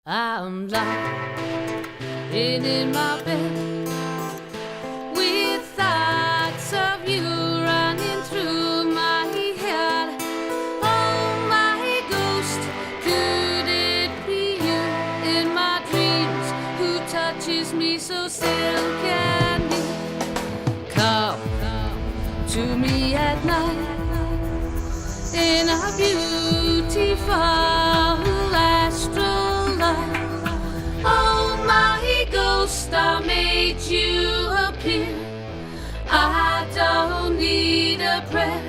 I'm lying in my bed with thoughts of you running through my head. Oh, my ghost, could it be you in my dreams who touches me so silk and neat? Come to me at night in a beautiful astral light. Oh, my ghost, I made you appear. I don't need a prayer.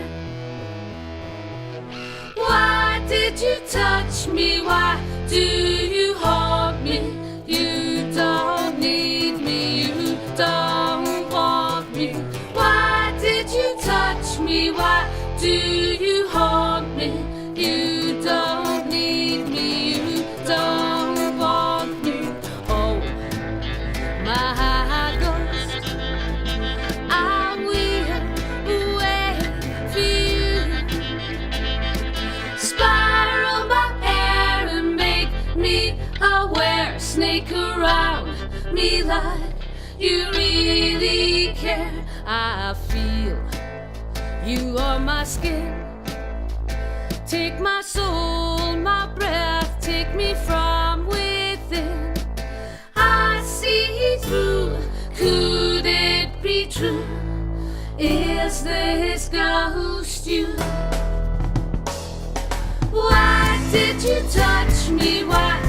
Why did you touch me? Why do you haunt me? You don't need me, you don't want me. Why did you touch me? Why do you haunt me? You don't need me, you don't want me. Oh, my ghost, I will wait for you. Spiral my hair and make me aware. Snake around me like you really care. I feel you on my skin. Take my soul, my breath, take me from within. I see through, could it be true? Is this ghost you? Why did you touch me? Why